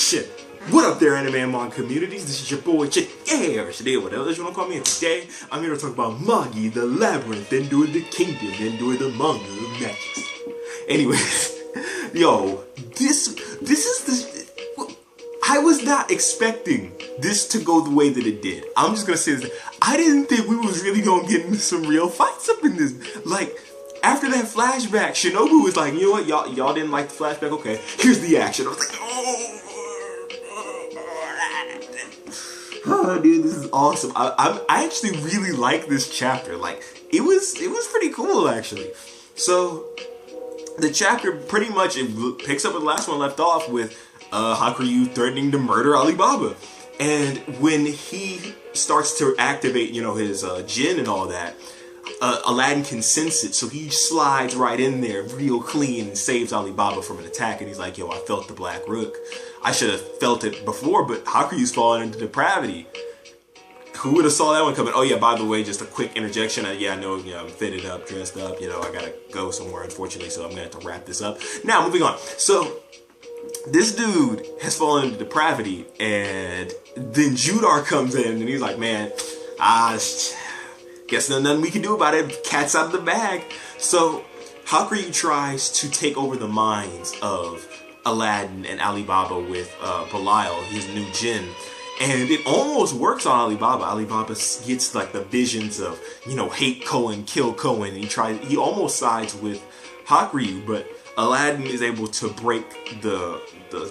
Shit. What up there, anime and manga communities? This is your boy chdeaaanime, or chdeaaanime, whatever you want to call me. And today, I'm here to talk about Magi, the labyrinth, endure the kingdom, endure the manga of magic. Anyways, yo, this is the... I was not expecting this to go the way that it did. I'm just gonna say this. I didn't think we was really gonna get into some real fights up in this. Like, after that flashback, Shinobu was like, you know what, y'all didn't like the flashback? Okay, here's the action. I was like, oh, dude, this is awesome. I actually really like this chapter. Like, it was pretty cool, actually. So, the chapter pretty much it picks up where the last one left off with Hakuryu threatening to murder Alibaba. And when he starts to activate, you know, his Jin and all that, Aladdin can sense it, so he slides right in there real clean and saves Alibaba from an attack. And he's like, yo, I felt the Black Rook. I should have felt it before, but Hakuryu's falling into depravity. Who would have saw that one coming? Oh yeah, by the way, just a quick interjection. Yeah, I know, you know, I'm fitted up, dressed up, you know, I gotta go somewhere, unfortunately, so I'm gonna have to wrap this up. Now, moving on. So, this dude has fallen into depravity, and then Judar comes in, and he's like, man, guess there's nothing we can do about it. Cat's out of the bag. So, Hakuryu tries to take over the minds of Aladdin and Alibaba with Belial, his new Jin. And it almost works on Alibaba. Alibaba gets like the visions of, you know, hate Kohen, kill Kohen. And he almost sides with Hakuryu, but Aladdin is able to break the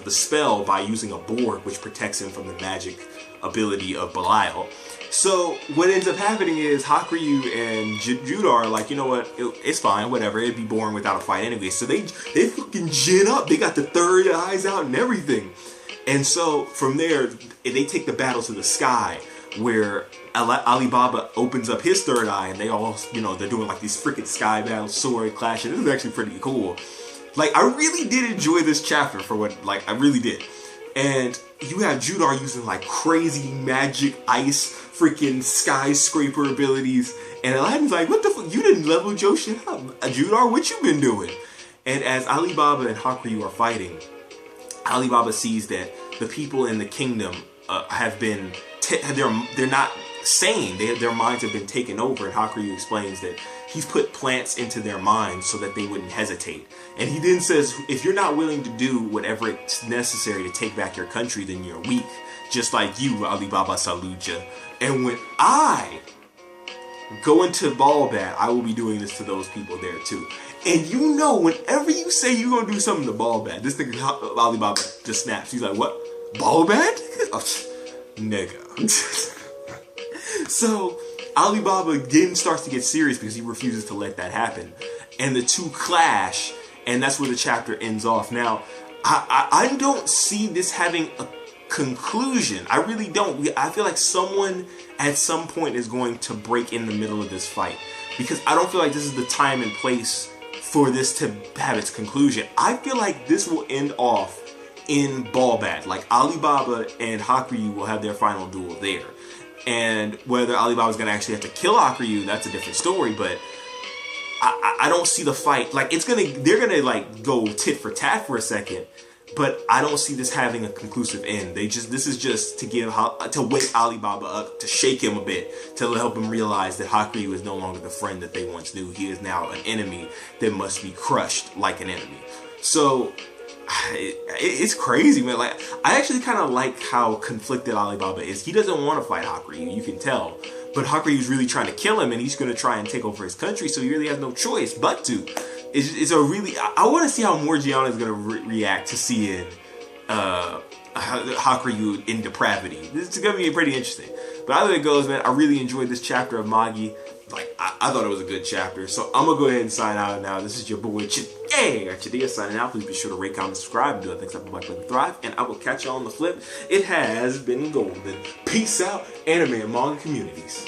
spell by using a board which protects him from the magic ability of Belial. So what ends up happening is Hakuryu and Judar are like, you know what, it's fine, whatever, it'd be boring without a fight anyway. So they fucking gin up, they got the third eyes out and everything. And so from there, they take the battle to the sky, where Alibaba opens up his third eye, and they all, you know, they're doing like these freaking sky battles, sword clashing. This is actually pretty cool. Like, I really did enjoy this chapter for what, like, I really did. And you have Judar using like crazy magic ice freaking skyscraper abilities. And Aladdin's like, what the fuck? You didn't level your shit up. Judar, what you been doing? And as Alibaba and Hakuryu are fighting, Alibaba sees that the people in the kingdom have been, they're not sane. Their minds have been taken over. And Hakuryu explains that he's put plants into their minds so that they wouldn't hesitate. And he then says, if you're not willing to do whatever it's necessary to take back your country, then you're weak. Just like you, Alibaba Saluja. And when I go into Baalbad, I will be doing this to those people there too. And you know, whenever you say you're going to do something to Baalbad, this nigga Alibaba just snaps. He's like, what? Baalbad? Oh, nigga. So, Alibaba again starts to get serious because he refuses to let that happen. And the two clash, and that's where the chapter ends off. Now, I don't see this having a conclusion. I really don't. I feel like someone at some point is going to break in the middle of this fight, because I don't feel like this is the time and place for this to have its conclusion. I feel like this will end off in Baalbad. Like, Alibaba and Hakuryu will have their final duel there. And whether Alibaba's gonna actually have to kill Hakuryu, that's a different story, but I don't see the fight. Like, they're gonna like go tit for tat for a second, but I don't see this having a conclusive end. This is just to wake Alibaba up, to shake him a bit, to help him realize that Hakuryu is no longer the friend that they once knew. He is now an enemy that must be crushed like an enemy. So it's crazy, man. Like, I actually kind of like how conflicted Alibaba is. He doesn't want to fight Hakuryu, you can tell. But Hakuryu's really trying to kill him, and he's going to try and take over his country, so he really has no choice but to. It's a really... I want to see how Morgiana is going to react to seeing Hakuryu in depravity. This is going to be pretty interesting. But either way it goes, man, I really enjoyed this chapter of Magi. Like, I thought it was a good chapter. So I'm going to go ahead and sign out now. This is your boy chdeaaanime signing out. Please be sure to rate, comment, subscribe, and do other things like the like button thrive. And I will catch you on the flip. It has been golden. Peace out, anime and manga communities.